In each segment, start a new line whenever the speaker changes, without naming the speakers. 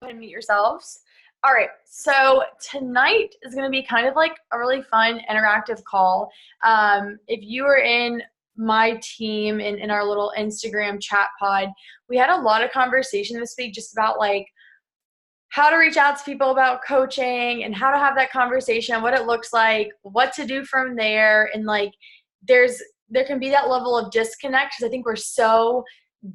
and meet yourselves. All right, so tonight is going to be kind of like a really fun interactive call. If you were in my team in our little Instagram chat pod, we had a lot of conversation this week just about like how to reach out to people about coaching and how to have that conversation, what it looks like, what to do from there. And like there can be that level of disconnect because I think we're so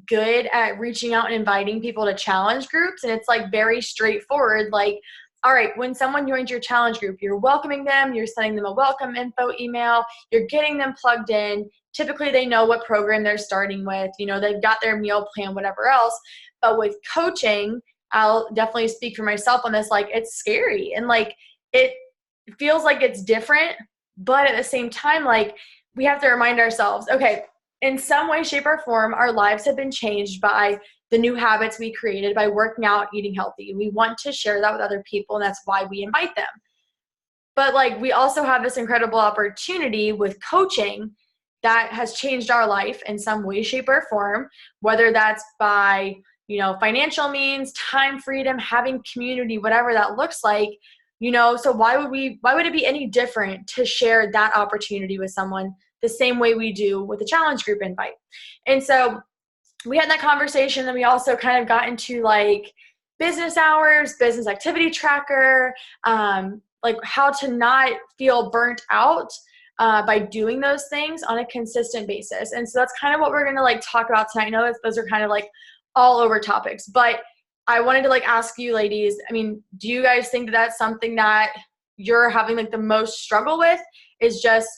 good at reaching out and inviting people to challenge groups, and it's like very straightforward. Like, all right, when someone joins your challenge group, you're welcoming them, you're sending them a welcome info email, you're getting them plugged in. Typically they know what program they're starting with, they've got their meal plan, whatever else. But with coaching, I'll definitely speak for myself on this, like it's scary and like it feels like it's different, but at the same time, like we have to remind ourselves, okay, in some way, shape, or form, our lives have been changed by the new habits we created by working out, eating healthy. We want to share that with other people, and that's why we invite them. But like we also have this incredible opportunity with coaching that has changed our life in some way, shape, or form, whether that's by, financial means, time freedom, having community, whatever that looks like. So why would it be any different to share that opportunity with someone the same way we do with the challenge group invite? And so we had that conversation, and we also kind of got into like business hours, business activity tracker, like how to not feel burnt out by doing those things on a consistent basis. And so that's kind of what we're going to like talk about tonight. I know that those are kind of like all over topics, but I wanted to like ask you ladies, do you guys think that that's something that you're having like the most struggle with, is just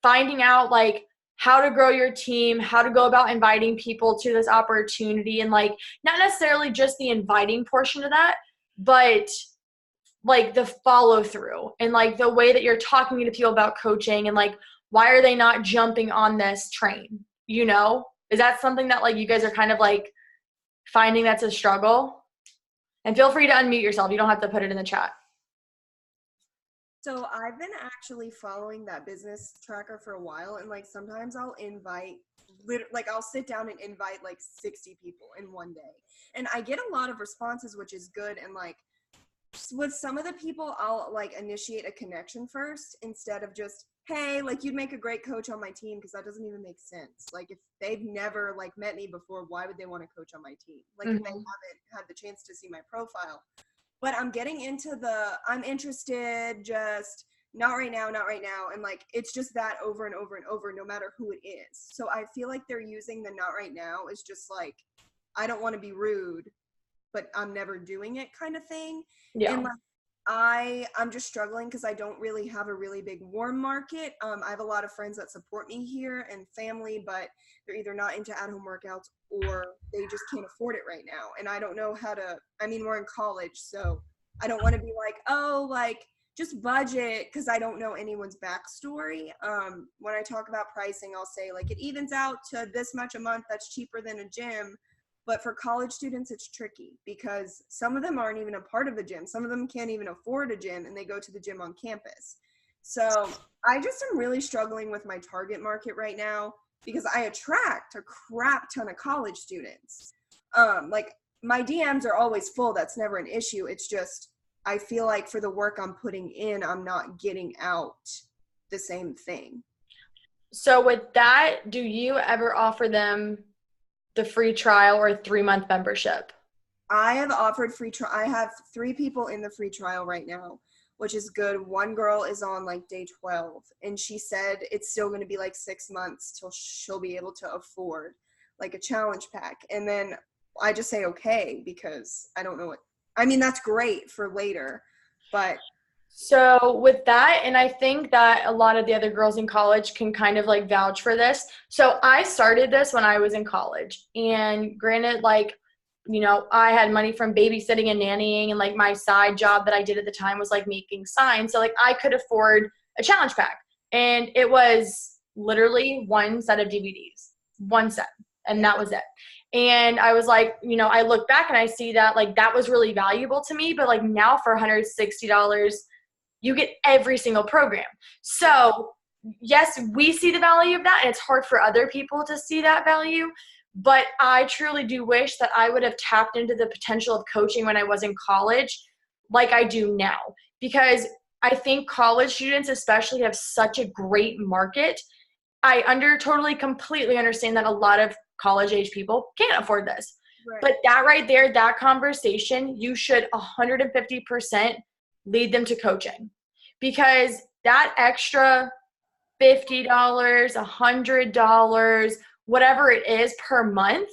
finding out like how to grow your team, how to go about inviting people to this opportunity, and like not necessarily just the inviting portion of that, but like the follow through and like the way that you're talking to people about coaching, and like why are they not jumping on this train? Is that something that like you guys are kind of like finding that's a struggle? And feel free to unmute yourself. You don't have to put it in the chat.
So I've been actually following that business tracker for a while, and like sometimes I'll I'll sit down and invite like 60 people in one day, and I get a lot of responses, which is good. And like with some of the people, I'll like initiate a connection first instead of just, hey, like you'd make a great coach on my team, because that doesn't even make sense. Like if they've never like met me before, why would they want to coach on my team? Like if they haven't had the chance to see my profile. But I'm getting into I'm interested, just not right now. And like, it's just that over and over and over, no matter who it is. So I feel like they're using the not right now is just like, I don't want to be rude, but I'm never doing it kind of thing. Yeah. And like, I'm just struggling because I don't really have a really big warm market. I have a lot of friends that support me here and family, but they're either not into at-home workouts or they just can't afford it right now. And I don't know how to, we're in college, so I don't want to be like, oh, like just budget, because I don't know anyone's backstory. When I talk about pricing, I'll say like it evens out to this much a month. That's cheaper than a gym. But for college students, it's tricky because some of them aren't even a part of the gym. Some of them can't even afford a gym, and they go to the gym on campus. So I just am really struggling with my target market right now because I attract a crap ton of college students. Like my DMs are always full. That's never an issue. It's just I feel like for the work I'm putting in, I'm not getting out the same thing.
So with that, do you ever offer them the free trial or a 3-month membership?
I have offered free trial. I have 3 people in the free trial right now, which is good. One girl is on like day 12, and she said it's still going to be like 6 months till she'll be able to afford like a challenge pack. And then I just say, okay, because I don't know what, that's great for later, but.
So with that, and I think that a lot of the other girls in college can kind of like vouch for this. So I started this when I was in college, and granted, like, I had money from babysitting and nannying, and like my side job that I did at the time was like making signs. So like I could afford a challenge pack, and it was literally one set of DVDs, one set, and that was it. And I was like, I look back and I see that like that was really valuable to me, but like now for $160, you get every single program. So yes, we see the value of that, and it's hard for other people to see that value. But I truly do wish that I would have tapped into the potential of coaching when I was in college like I do now, because I think college students especially have such a great market. Totally completely understand that a lot of college age people can't afford this.
Right.
But that right there, that conversation, you should 150% lead them to coaching, because that extra $50, $100, whatever it is per month,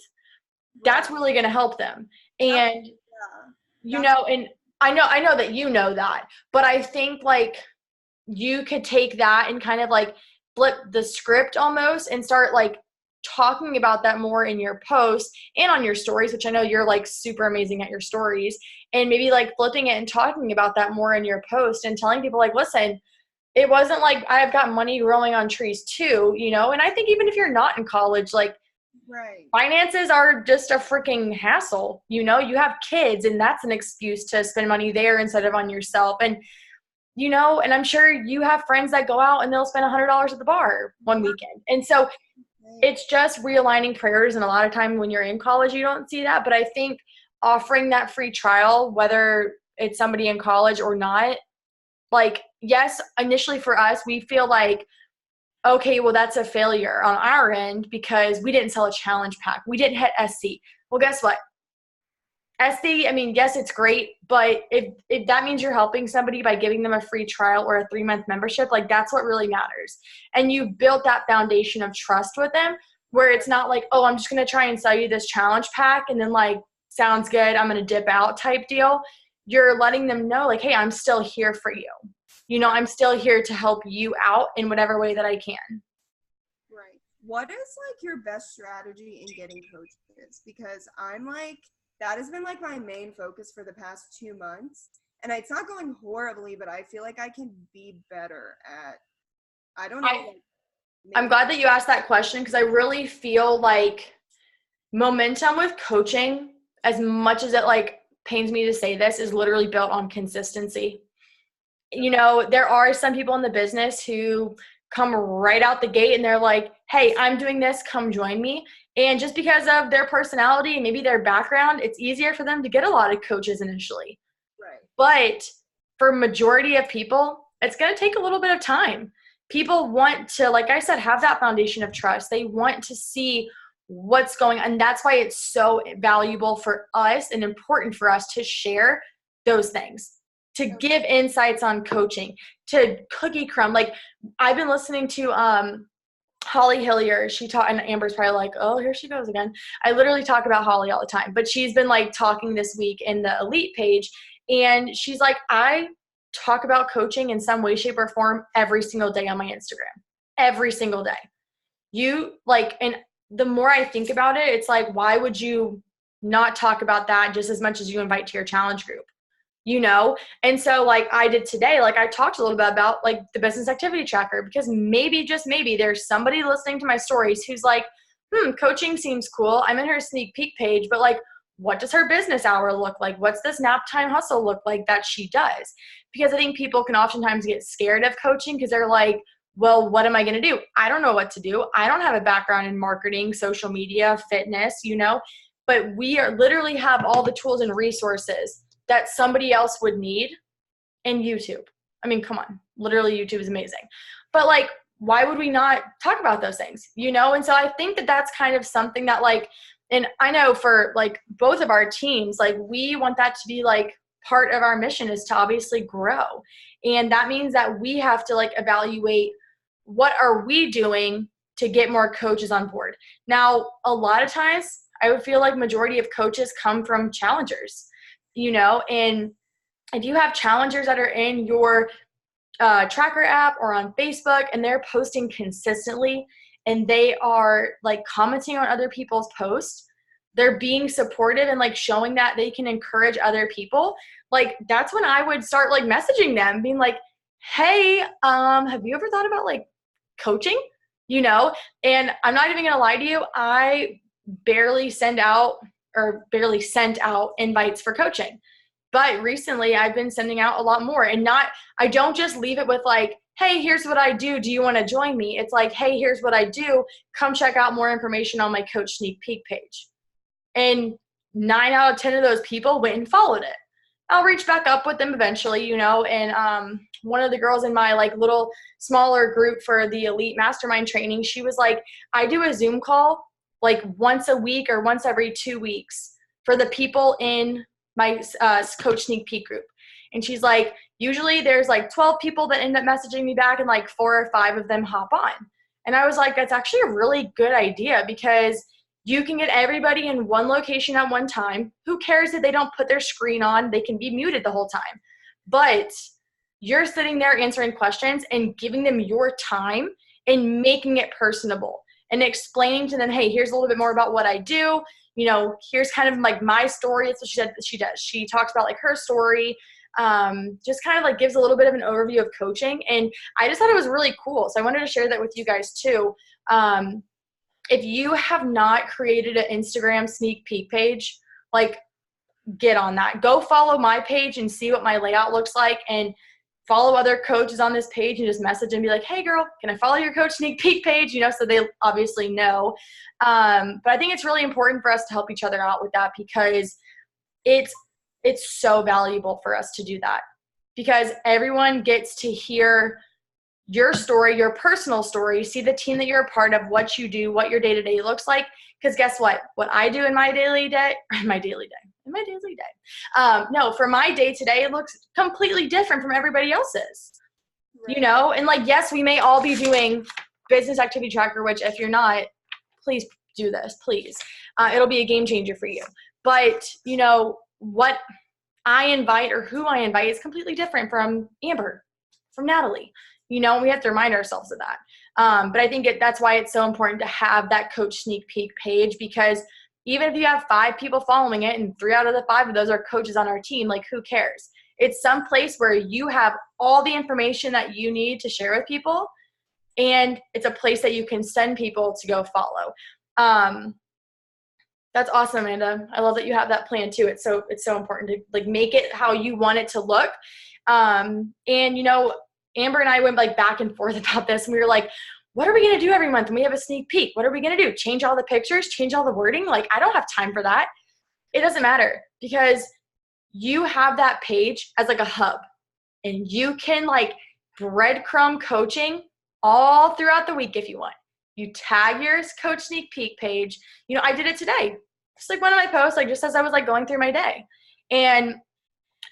that's
Right.
really going to help them.
That's,
And
yeah.
you
That's
know, and I know that you know that, but I think like you could take that and kind of like flip the script almost and start like talking about that more in your posts and on your stories, which I know you're like super amazing at your stories, and maybe like flipping it and talking about that more in your post and telling people like, listen, it wasn't like I've got money growing on trees too, you know? And I think even if you're not in college, like
right.
finances are just a freaking hassle. You know, you have kids and that's an excuse to spend money there instead of on yourself. And, you know, and I'm sure you have friends that go out and they'll spend $100 at the bar one weekend. And so
Right.
it's just realigning priorities. And a lot of time when you're in college, you don't see that. But I think offering that free trial, whether it's somebody in college or not, like, yes, initially for us, we feel like, okay, well, that's a failure on our end because we didn't sell a challenge pack. We didn't hit SC. Well, guess what? SC, I mean, yes, it's great, but if that means you're helping somebody by giving them a free trial or a 3-month membership, like that's what really matters. And you've built that foundation of trust with them where it's not like, oh, I'm just going to try and sell you this challenge pack and then like, sounds good, I'm going to dip out type deal. You're letting them know like, hey, I'm still here for you. You know, I'm still here to help you out in whatever way that I can.
Right. What is like your best strategy in getting coaches? Because I'm like, that has been like my main focus for the past 2 months. And it's not going horribly, but I feel like I can be better at, I don't know,
I,
like
I'm
maybe.
glad that you asked that question because I really feel like momentum with coaching, as much as it like pains me to say this, is literally built on consistency. You know, there are some people in the business who come right out the gate and they're like, hey, I'm doing this, come join me. And just because of their personality and maybe their background, it's easier for them to get a lot of coaches initially.
Right.
But for majority of people, it's going to take a little bit of time. People want to, like I said, have that foundation of trust. They want to see what's going on. And that's why it's so valuable for us and important for us to share those things, to give insights on coaching, to cookie crumb. Like I've been listening to Holly Hillier. She taught, and Amber's probably like, oh, here she goes again. I literally talk about Holly all the time, but she's been like talking this week in the Elite page. And she's like, I talk about coaching in some way, shape, or form every single day on my Instagram. Every single day. You like, and the more I think about it, it's like, why would you not talk about that just as much as you invite to your challenge group? You know? And so like I did today, like I talked a little bit about like the business activity tracker, because maybe, just maybe, there's somebody listening to my stories who's like, coaching seems cool. I'm in her sneak peek page, but like, what does her business hour look like? What's this nap time hustle look like that she does? Because I think people can oftentimes get scared of coaching because they're like, well, what am I going to do? I don't know what to do. I don't have a background in marketing, social media, fitness, you know, but we are literally have all the tools and resources that somebody else would need in YouTube. I mean, come on, literally YouTube is amazing. But like, why would we not talk about those things, you know? And so I think that that's kind of something that like, and I know for like both of our teams, like we want that to be like part of our mission is to obviously grow. And that means that we have to like evaluate what are we doing to get more coaches on board. Now, a lot of times I would feel like majority of coaches come from challengers, you know, and if you have challengers that are in your tracker app or on Facebook and they're posting consistently and they are like commenting on other people's posts, they're being supportive and like showing that they can encourage other people, like that's when I would start like messaging them being like, hey, have you ever thought about like coaching, you know? And I'm not even gonna lie to you, I barely sent out invites for coaching. But recently I've been sending out a lot more, and I don't just leave it with like, hey, here's what I do. Do you want to join me? It's like, hey, here's what I do. Come check out more information on my coach sneak peek page. And 9 out of 10 of those people went and followed it. I'll reach back up with them eventually, you know, and one of the girls in my like little smaller group for the elite mastermind training, she was like, I do a Zoom call like once a week or once every 2 weeks for the people in my coach sneak peek group. And she's like, usually there's like 12 people that end up messaging me back and like 4 or 5 of them hop on. And I was like, that's actually a really good idea because you can get everybody in one location at one time. Who cares if they don't put their screen on? They can be muted the whole time. But you're sitting there answering questions and giving them your time and making it personable and explaining to them, hey, here's a little bit more about what I do. You know, here's kind of like my story. That's what she said that she does. She talks about like her story, just kind of like gives a little bit of an overview of coaching. And I just thought it was really cool. So I wanted to share that with you guys too. If you have not created an Instagram sneak peek page, like get on that. Go follow my page and see what my layout looks like and follow other coaches on this page and just message and be like, hey girl, can I follow your coach sneak peek page? You know, so they obviously know. But I think it's really important for us to help each other out with that because it's so valuable for us to do that because everyone gets to hear your story, your personal story, see the team that you're a part of, what you do, what your day-to-day looks like. Because guess what? What I do in my daily day, for my day-to-day, it looks completely different from everybody else's, right. You know? And like, yes, we may all be doing business activity tracker, which if you're not, please do this, please. It'll be a game changer for you. But, you know, what I invite or who I invite is completely different from Amber, from Natalie. You know, we have to remind ourselves of that. But I think that's why it's so important to have that coach sneak peek page because even if you have 5 people following it and 3 out of the 5 of those are coaches on our team, like who cares? It's some place where you have all the information that you need to share with people and it's a place that you can send people to go follow. That's awesome, Amanda. I love that you have that plan too. It's so important to like make it how you want it to look. And you know, Amber and I went like back and forth about this and we were like, what are we going to do every month when we have a sneak peek? What are we going to do? Change all the pictures, change all the wording? Like, I don't have time for that. It doesn't matter because you have that page as like a hub and you can like breadcrumb coaching all throughout the week if you want. You tag your coach sneak peek page. You know, I did it today. Just like one of my posts, like just as I was like going through my day. And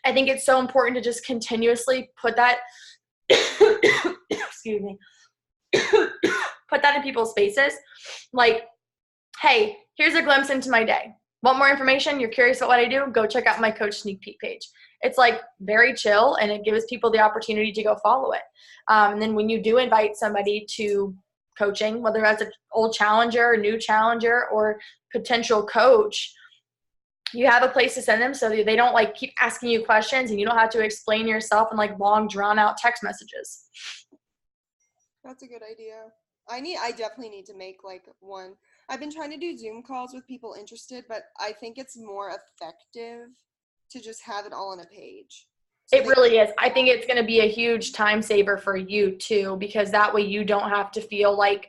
I think it's so important to just continuously put that excuse me, put that in people's faces. Like, hey, here's a glimpse into my day. Want more information? You're curious about what I do? Go check out my coach sneak peek page. It's like very chill and it gives people the opportunity to go follow it. And then when you do invite somebody to coaching, whether that's an old challenger, a new challenger, or potential coach, you have a place to send them so that they don't like keep asking you questions and you don't have to explain yourself in like long drawn out text messages.
That's a good idea. I definitely need to make like one. I've been trying to do Zoom calls with people interested, but I think it's more effective to just have it all on a page.
So it really is. I think it's going to be a huge time saver for you too, because that way you don't have to feel like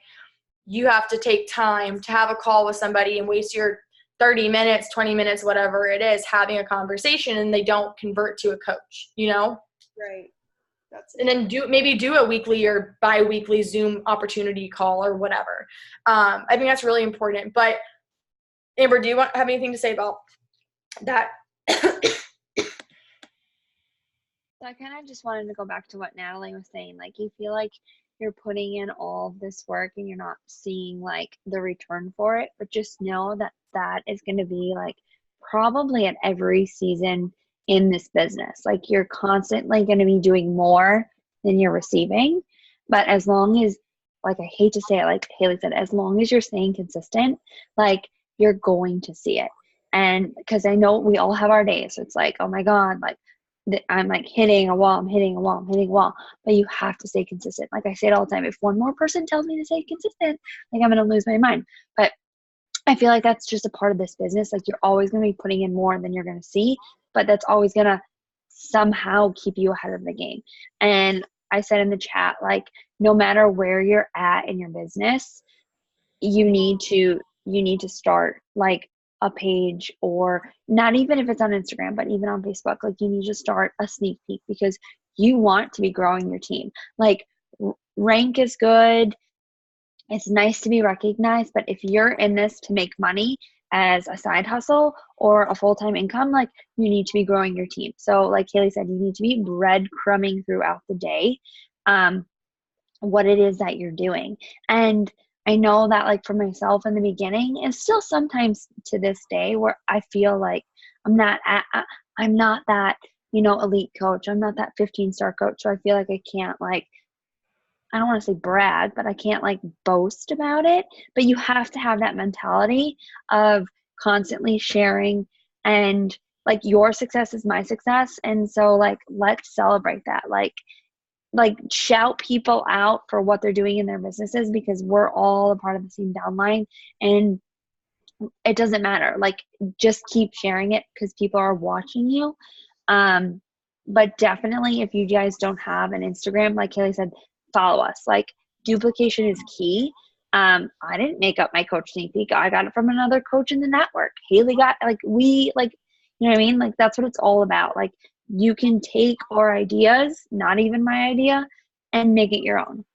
you have to take time to have a call with somebody and waste your 30 minutes, 20 minutes, whatever it is, having a conversation and they don't convert to a coach, you know?
Right.
And then do a weekly or bi-weekly Zoom opportunity call or whatever. I think that's really important. But Amber, do you have anything to say about that?
I kind of just wanted to go back to what Natalie was saying. Like, you feel like you're putting in all of this work and you're not seeing like the return for it, but just know that that is going to be like probably at every season in this business. Like, you're constantly going to be doing more than you're receiving. But as long as, like, I hate to say it, like Haley said, as long as you're staying consistent, like, you're going to see it. And because I know we all have our days. So it's like, oh my God, like, I'm like hitting a wall, I'm hitting a wall, but you have to stay consistent. Like I say it all the time, if one more person tells me to stay consistent, like I'm going to lose my mind. But I feel like that's just a part of this business. Like, you're always going to be putting in more than you're going to see, but that's always going to somehow keep you ahead of the game. And I said in the chat, like, no matter where you're at in your business, you need to start like a page, or not even if it's on Instagram, but even on Facebook, like you need to start a sneak peek, because you want to be growing your team. Like rank is good. It's nice to be recognized, but if you're in this to make money as a side hustle or a full-time income, like you need to be growing your team. So like Kaylee said, you need to be breadcrumbing throughout the day what it is that you're doing. And I know that like for myself in the beginning, and still sometimes to this day, where I feel like I'm not that, elite coach. I'm not that 15-star coach. So I feel like I can't like, I don't want to say brag, but I can't like boast about it. But you have to have that mentality of constantly sharing, and like your success is my success. And so like, let's celebrate that. Like shout people out for what they're doing in their businesses, because we're all a part of the same downline, and it doesn't matter. Like just keep sharing it because people are watching you. But definitely if you guys don't have an Instagram, like Kaylee said, follow us. Like duplication is key. I didn't make up my coach sneak peek. I got it from another coach in the network. Haley got you know what I mean? Like that's what it's all about. Like you can take our ideas, not even my idea, and make it your own.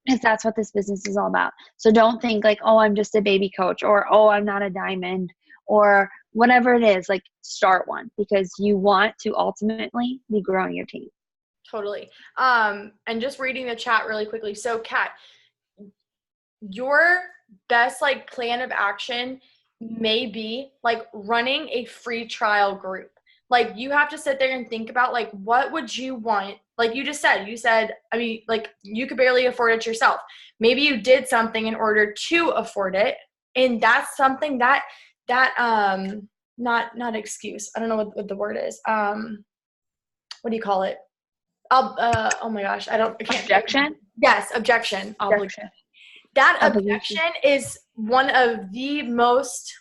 Because that's what this business is all about. So don't think like, oh, I'm just a baby coach, or, oh, I'm not a diamond, or whatever it is. Like start one, because you want to ultimately be growing your team.
Totally. And just reading the chat really quickly. So Kat, your best like plan of action may be like running a free trial group. Like you have to sit there and think about like, what would you want? Like you said, I mean, like you could barely afford it yourself. Maybe you did something in order to afford it. And that's something that not excuse. I don't know what the word is. What do you call it? Oh my gosh, I can't.
Objection?
Yes, objection. Obligation. That objection is one of the most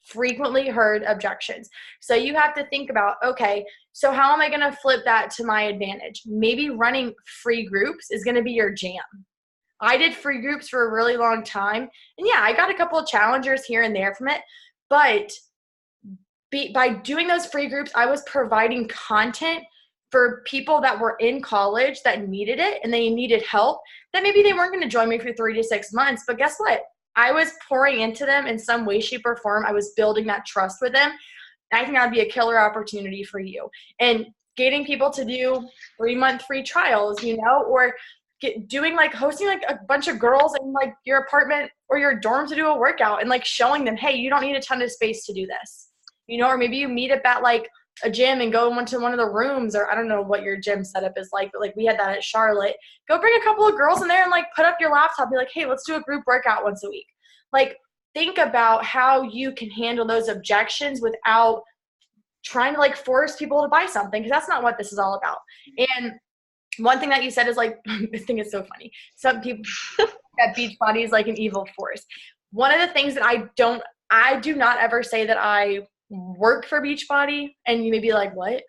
frequently heard objections. So you have to think about, okay, so how am I going to flip that to my advantage? Maybe running free groups is going to be your jam. I did free groups for a really long time. And yeah, I got a couple of challengers here and there from it. But by doing those free groups, I was providing content for people that were in college that needed it and they needed help, that maybe they weren't going to join me for 3 to 6 months. But guess what? I was pouring into them in some way, shape, or form. I was building that trust with them. I think that'd be a killer opportunity for you. And getting people to do 3-month free trials, or hosting like a bunch of girls in like your apartment or your dorm to do a workout, and like showing them, hey, you don't need a ton of space to do this, or maybe you meet up at like a gym and go into one of the rooms, or I don't know what your gym setup is like, but like we had that at Charlotte. Go bring a couple of girls in there and like put up your laptop, be like, hey, let's do a group workout once a week. Like think about how you can handle those objections without trying to like force people to buy something, because that's not what this is all about. And one thing that you said is like, I think it's so funny. Some people that Beachbody is like an evil force. One of the things that I do not ever say that I work for Beachbody, and you may be like, what?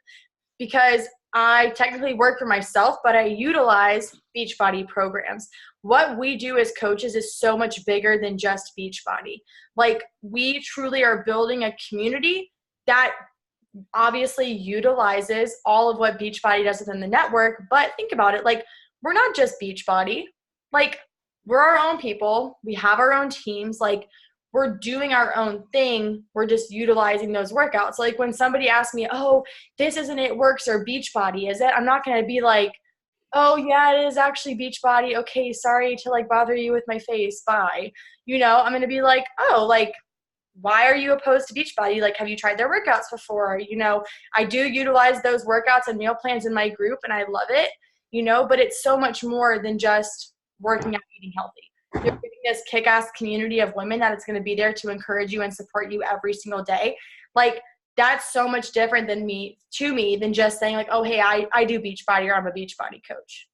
Because I technically work for myself, but I utilize Beachbody programs. What we do as coaches is so much bigger than just Beachbody. Like we truly are building a community that obviously utilizes all of what Beachbody does within the network. But think about it, like we're not just Beachbody. Like we're our own people. We have our own teams. Like we're doing our own thing. We're just utilizing those workouts. Like when somebody asks me, oh, this isn't It Works or Beachbody, is it? I'm not going to be like, oh yeah, it is actually Beachbody. Okay, sorry to like bother you with my face. Bye. I'm going to be like, oh, like, why are you opposed to Beachbody? Like, have you tried their workouts before? I do utilize those workouts and meal plans in my group, and I love it, but it's so much more than just working out, eating healthy. You're getting this kick-ass community of women that is going to be there to encourage you and support you every single day. Like, that's so much different than than just saying like, oh, hey, I do Beachbody, or I'm a Beachbody coach,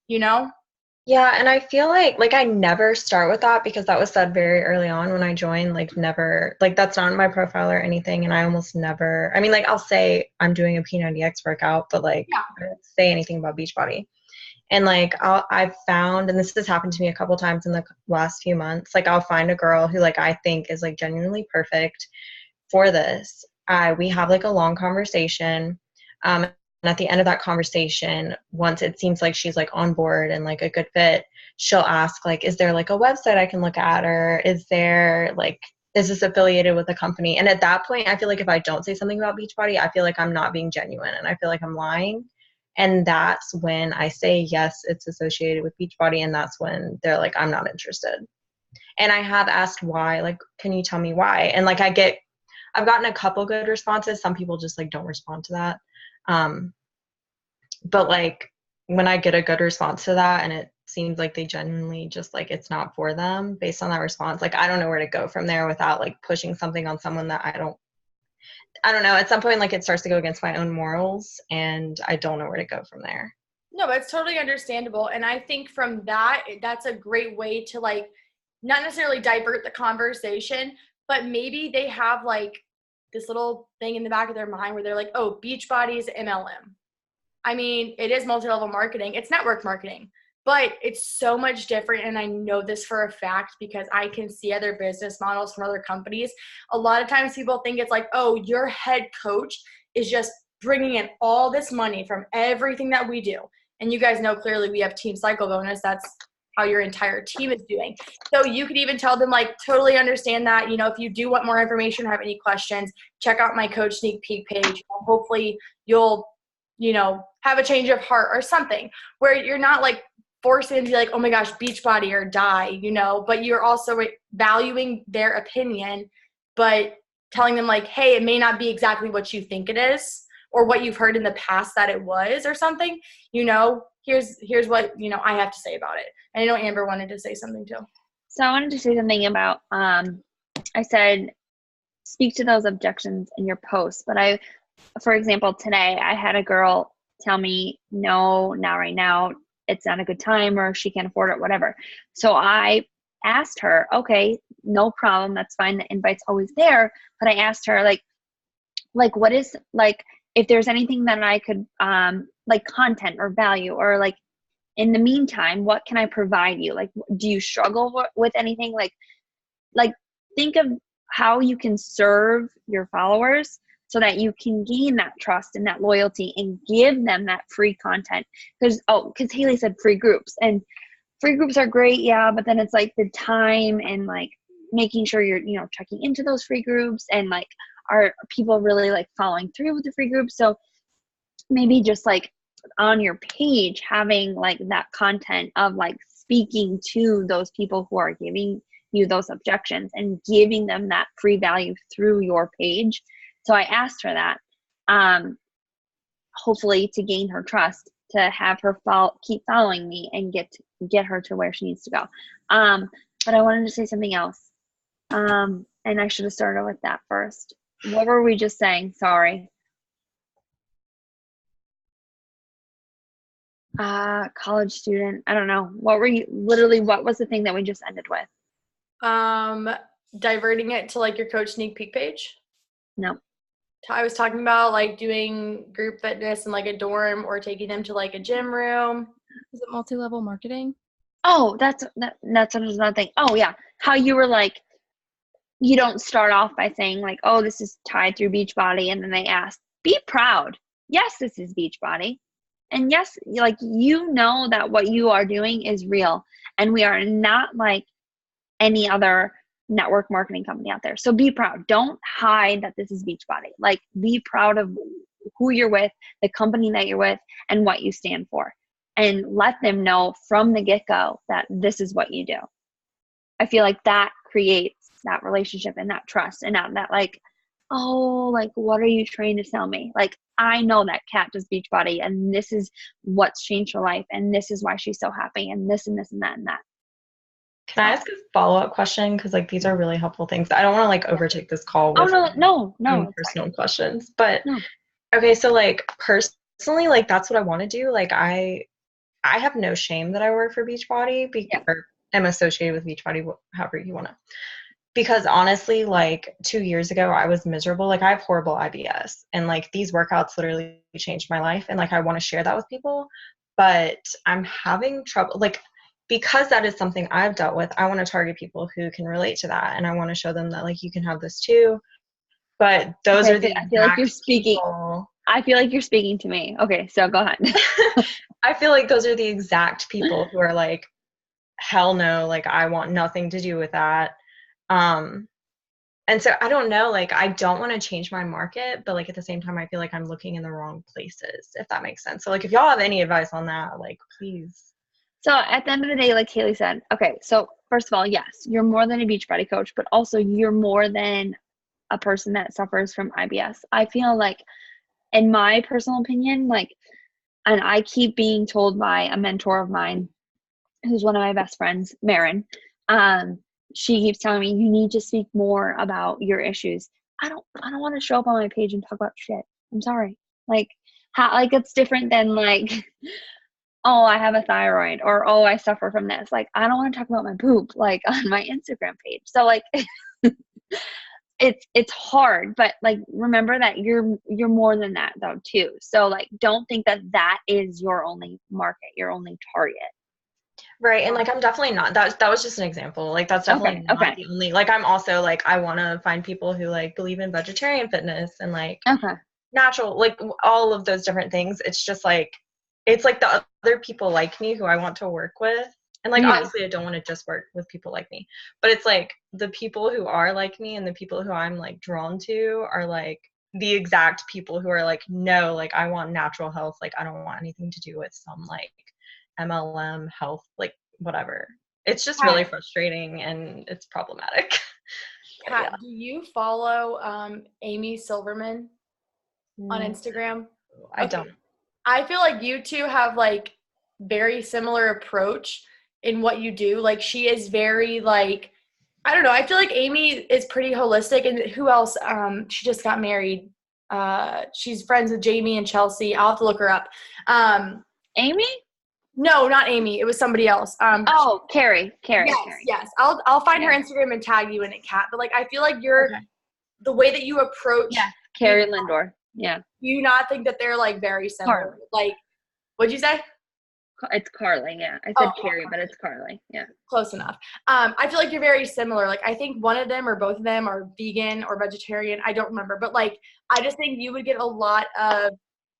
Yeah, and I feel like I never start with that, because that was said very early on when I joined, like never, like that's not my profile or anything, and I almost never, I mean, like I'll say I'm doing a P90X workout, but like I don't say anything about Beachbody. And like I've found, and this has happened to me a couple times in the last few months, like I'll find a girl who like I think is like genuinely perfect for this. We have like a long conversation. And at the end of that conversation, once it seems like she's like on board and like a good fit, she'll ask like, is there like a website I can look at, or is this affiliated with a company? And at that point, I feel like if I don't say something about Beachbody, I feel like I'm not being genuine and I feel like I'm lying. And that's when I say, yes, it's associated with Beachbody. And that's when they're like, I'm not interested. And I have asked why, like, can you tell me why? And like, I've gotten a couple good responses. Some people just like don't respond to that. But like when I get a good response to that and it seems like they genuinely just like it's not for them based on that response, like I don't know where to go from there without like pushing something on someone that I don't know. At some point, like it starts to go against my own morals and I don't know where to go from there.
No, that's totally understandable. And I think from that, that's a great way to like, not necessarily divert the conversation, but maybe they have like this little thing in the back of their mind where they're like, oh, Beachbody's MLM. I mean, it is multi-level marketing. It's network marketing, but it's so much different. And I know this for a fact because I can see other business models from other companies. A lot of times people think it's like, oh, your head coach is just bringing in all this money from everything that we do. And you guys know clearly we have Team Cycle Bonus. That's how your entire team is doing. So you could even tell them like, totally understand that, you know, if you do want more information or have any questions, check out my coach sneak peek page. Hopefully you'll, you know, have a change of heart or something where you're not like forcing them to be like, oh my gosh, Beachbody or die, you know, but you're also valuing their opinion, but telling them like, hey, it may not be exactly what you think it is or what you've heard in the past that it was or something, you know, here's what, you know, I have to say about it. And I know Amber wanted to say something too.
So I wanted to say something about, I said, speak to those objections in your post. But for example, today I had a girl tell me, no, not right now. It's not a good time or she can't afford it, whatever. So I asked her, okay, no problem. That's fine. The invite's always there. But I asked her like what is like, if there's anything that I could, like content or value or like, in the meantime, what can I provide you? Like, do you struggle with anything? Like think of how you can serve your followers so that you can gain that trust and that loyalty and give them that free content. Because Haley said free groups, and free groups are great. Yeah. But then it's like the time and like making sure you're, you know, checking into those free groups and like, are people really like following through with the free groups? So maybe just like on your page, having like that content of like speaking to those people who are giving you those objections and giving them that free value through your page. So I asked her that, hopefully to gain her trust, to have her keep following me and get her to where she needs to go. But I wanted to say something else. And I should have started with that first. What were we just saying? Sorry. College student. I don't know. What was the thing that we just ended with?
Diverting it to like your coach sneak peek page.
No.
I was talking about like doing group fitness in like a dorm or taking them to like a gym room.
Is it multi-level marketing?
Oh, that's another thing. Oh yeah. How you were like, you don't start off by saying like, oh, this is tied through Beachbody. And then they ask, be proud. Yes, this is Beachbody. And yes, like, you know that what you are doing is real. And we are not like any other network marketing company out there. So be proud. Don't hide that this is Beachbody. Like, be proud of who you're with, the company that you're with, and what you stand for. And let them know from the get-go that this is what you do. I feel like that creates that relationship and that trust, and not that like, oh, like, what are you trying to tell me? Like, I know that Kat does Beachbody, and this is what's changed her life, and this is why she's so happy, and this and this and that and that.
Can I ask a follow-up question? Because like these are really helpful things. I don't want to like overtake this call with
no,
personal questions. But
no.
Okay, so like personally, like that's what I want to do. Like I have no shame that I work for Beachbody or am associated with Beachbody, however you want to. Because honestly, like 2 years ago, I was miserable. Like I have horrible IBS, and like these workouts literally changed my life. And like I want to share that with people. but I'm having trouble, like, because that is something I've dealt with. I want to target people who can relate to that, and I want to show them that, like, you can have this too. But those
Okay,
are the
I feel like you're
exact
speaking.
people.
I feel like you're speaking to me. Okay, so go ahead.
I feel like those are the exact people who are like, hell no, like, I want nothing to do with that. And so I don't know, like, I don't want to change my market, but like at the same time, I feel like I'm looking in the wrong places, if that makes sense. So like, if y'all have any advice on that, like, please.
So at the end of the day, like Haley said, okay, so first of all, yes, you're more than a Beachbody coach, but also you're more than a person that suffers from IBS. I feel like, in my personal opinion, like, and I keep being told by a mentor of mine, who's one of my best friends, Marin, she keeps telling me, you need to speak more about your issues. I don't want to show up on my page and talk about shit. I'm sorry. Like, how, like, it's different than like, oh, I have a thyroid, or oh, I suffer from this. Like, I don't want to talk about my poop like on my Instagram page. So like it's hard, but like, remember that you're more than that though too. So like, don't think that that is your only market, your only target.
Right. And like, I'm definitely not, that was just an example. Like, that's definitely not the only, like, I'm also like, I want to find people who like believe in vegetarian fitness and like natural, like all of those different things. It's just like, it's like the other people like me who I want to work with. And like, obviously I don't want to just work with people like me, but it's like the people who are like me and the people who I'm like drawn to are like the exact people who are like, no, like, I want natural health. Like, I don't want anything to do with some like MLM health, like, whatever. It's just really frustrating and it's problematic.
Kat, do you follow Amy Silverman on Instagram?
I don't.
I feel like you two have like very similar approach in what you do. Like, she is very like, I don't know. I feel like Amy is pretty holistic. And who else? She just got married. She's friends with Jamie and Chelsea. I'll have to look her up.
Amy?
No, not Amy. It was somebody else.
Oh, Carrie.
Yes. I'll find her Instagram and tag you in it, Kat. But like, I feel like you're the way that you approach.
Yeah, Carrie Lindor. Yeah.
Do you not think that they're like very similar?
Carly.
Like, what'd you say?
It's Carly. Yeah, I said Carrie, but it's Carly. Yeah.
Close enough. I feel like you're very similar. Like, I think one of them or both of them are vegan or vegetarian. I don't remember, but like, I just think you would get a lot of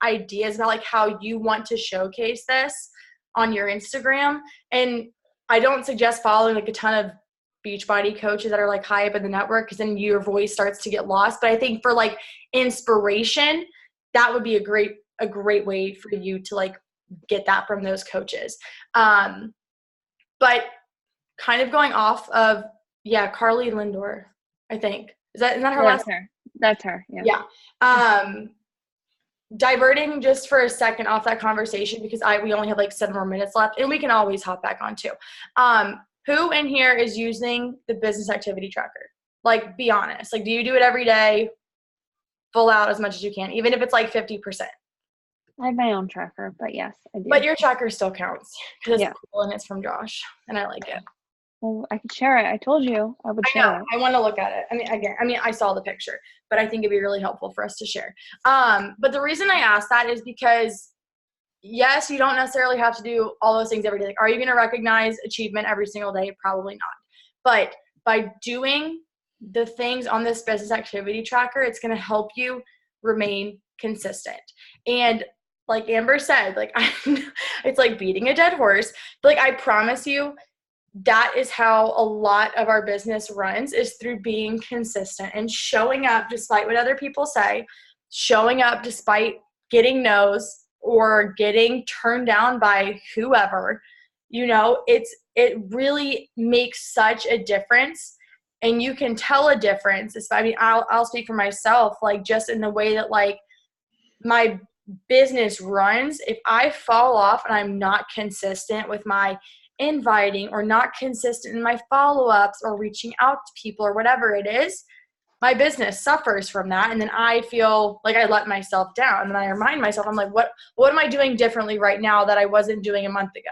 ideas about like how you want to showcase this on your Instagram. And I don't suggest following like a ton of Beachbody coaches that are like high up in the network, because then your voice starts to get lost. But I think for like inspiration, that would be a great way for you to like get that from those coaches. But kind of going off of, Carly Lindor, I think. Isn't that her last name?
That's her. Yeah.
Yeah. Diverting just for a second off that conversation, because we only have like 7 more minutes left, and we can always hop back on too. Who in here is using the business activity tracker? Like, be honest. Like, do you do it every day, full out as much as you can, even if it's like 50%?
I have my own tracker, but yes, I do.
But your tracker still counts because it's cool and it's from Josh, and I like it.
Well, I could share it. I told you I would share it.
I want to look at it. I saw the picture, but I think it'd be really helpful for us to share. But the reason I asked that is because, yes, you don't necessarily have to do all those things every day. Like, are you going to recognize achievement every single day? Probably not. But by doing the things on this business activity tracker, it's going to help you remain consistent. And like Amber said, like, it's like beating a dead horse. But like, I promise you, that is how a lot of our business runs, is through being consistent and showing up despite what other people say, showing up despite getting no's or getting turned down by whoever. You know, it really makes such a difference, and you can tell a difference. I'll speak for myself, like, just in the way that like my business runs. If I fall off and I'm not consistent with my inviting, or not consistent in my follow-ups or reaching out to people or whatever it is, my business suffers from that. And then I feel like I let myself down, and I remind myself, I'm like, what am I doing differently right now that I wasn't doing a month ago?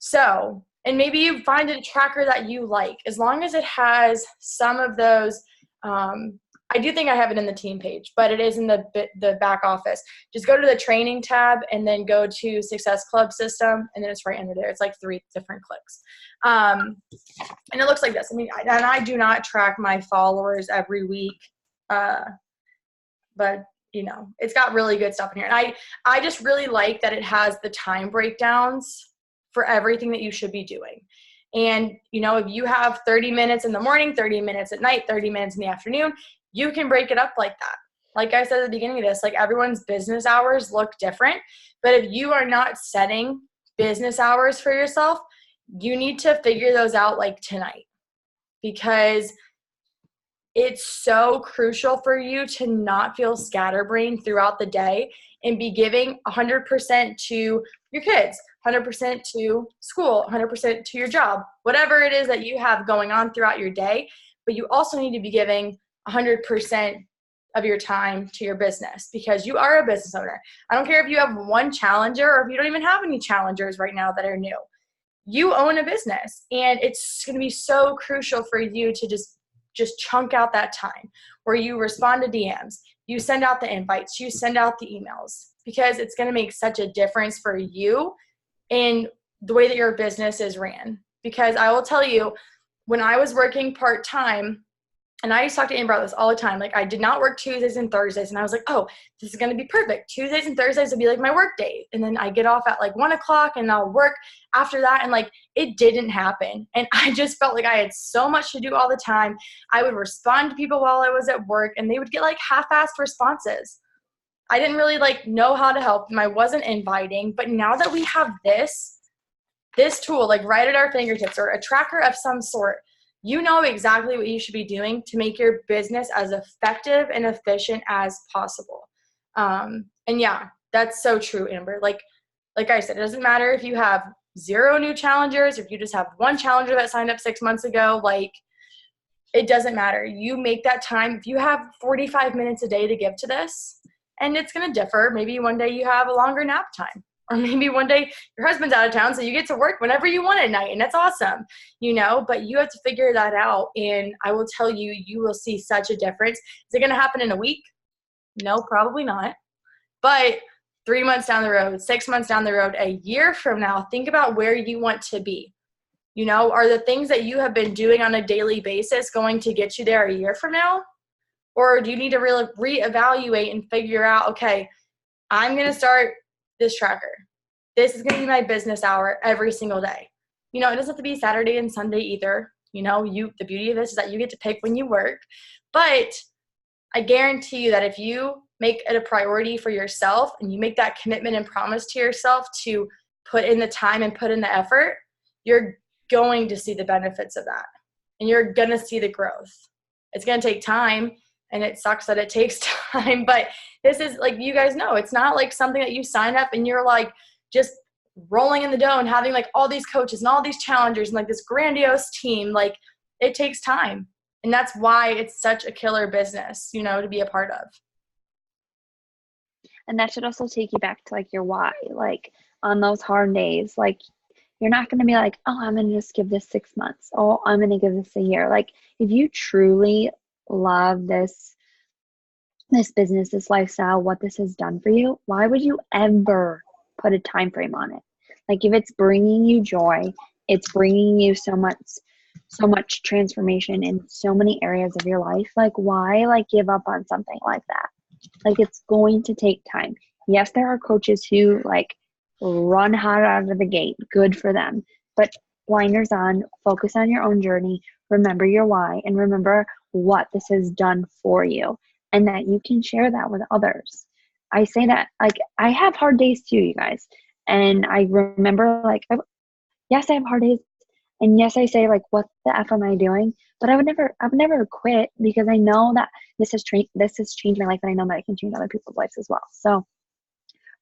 So, and maybe you find a tracker that you like, as long as it has some of those I do think I have it in the team page, but it is in the back office. Just go to the training tab and then go to Success Club system, and then it's right under there. It's like 3 different clicks. And it looks like this. I mean, and I do not track my followers every week, but you know, it's got really good stuff in here. And I just really like that it has the time breakdowns for everything that you should be doing. And, you know, if you have 30 minutes in the morning, 30 minutes at night, 30 minutes in the afternoon, you can break it up like that. Like I said at the beginning of this, like everyone's business hours look different. But if you are not setting business hours for yourself, you need to figure those out like tonight, because it's so crucial for you to not feel scatterbrained throughout the day and be giving 100% to your kids, 100% to school, 100% to your job, whatever it is that you have going on throughout your day. But you also need to be giving 100% of your time to your business, because you are a business owner. I don't care if you have one challenger or if you don't even have any challengers right now that are new. You own a business, and it's going to be so crucial for you to just chunk out that time where you respond to DMs, you send out the invites, you send out the emails, because it's going to make such a difference for you in the way that your business is ran. Because I will tell you, when I was working part-time, and I used to talk to Amber about this all the time, like I did not work Tuesdays and Thursdays, and I was like, oh, this is going to be perfect. Tuesdays and Thursdays would be like my work day. And then I get off at like 1 o'clock and I'll work after that. And like, it didn't happen. And I just felt like I had so much to do all the time. I would respond to people while I was at work, and they would get like half-assed responses. I didn't really like know how to help them. I wasn't inviting. But now that we have this tool, like right at our fingertips, or a tracker of some sort, you know exactly what you should be doing to make your business as effective and efficient as possible. And yeah, that's so true, Amber. Like I said, it doesn't matter if you have 0 new challengers, if you just have 1 challenger that signed up 6 months ago, like it doesn't matter. You make that time. If you have 45 minutes a day to give to this, and it's going to differ. Maybe one day you have a longer nap time. Or maybe one day your husband's out of town, so you get to work whenever you want at night, and that's awesome, you know, but you have to figure that out. And I will tell you, you will see such a difference. Is it going to happen in a week? No, probably not. But 3 months down the road, 6 months down the road, a year from now, think about where you want to be. You know, are the things that you have been doing on a daily basis going to get you there a year from now? Or do you need to really reevaluate and figure out, okay, I'm going to start this tracker. This is going to be my business hour every single day. You know, it doesn't have to be Saturday and Sunday either. You know, the beauty of this is that you get to pick when you work. But I guarantee you that if you make it a priority for yourself and you make that commitment and promise to yourself to put in the time and put in the effort, you're going to see the benefits of that. And you're going to see the growth. It's going to take time. And it sucks that it takes time, but this is, like, you guys know, it's not like something that you sign up and you're like just rolling in the dough and having like all these coaches and all these challengers and like this grandiose team. Like, it takes time. And that's why it's such a killer business, you know, to be a part of.
And that should also take you back to like your why. Like on those hard days, like you're not going to be like, oh, I'm going to just give this 6 months. Oh, I'm going to give this a year. Like if you truly love this business, this lifestyle, what this has done for you, why would you ever put a time frame on it? Like if it's bringing you joy, it's bringing you so much transformation in so many areas of your life, like why like give up on something like that? Like it's going to take time. Yes, there are coaches who like run hot out of the gate, good for them, but blinders on, focus on your own journey, remember your why, and remember what this has done for you, and that you can share that with others. I say that, like, I have hard days too, you guys. And I remember, like, yes, I have hard days. And yes, I say, like, what the F am I doing? But I would never quit, because I know that this has changed my life, and I know that I can change other people's lives as well. So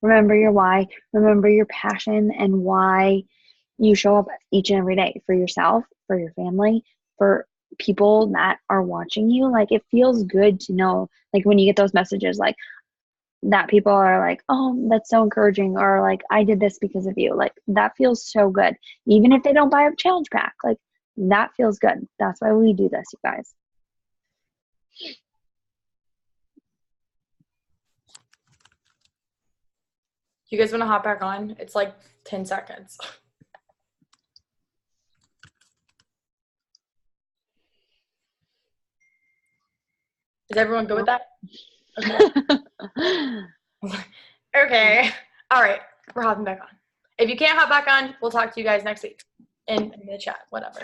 remember your why, remember your passion, and why you show up each and every day for yourself, for your family, for people that are watching you. Like it feels good to know, like when you get those messages, like that people are like, oh, that's so encouraging, or like I did this because of you. Like that feels so good. Even if they don't buy a challenge pack, like that feels good. That's why we do this, you guys.
You guys want to hop back on? It's like 10 seconds. Is everyone good with that? Okay. Okay. All right. We're hopping back on. If you can't hop back on, we'll talk to you guys next week in the chat, whatever.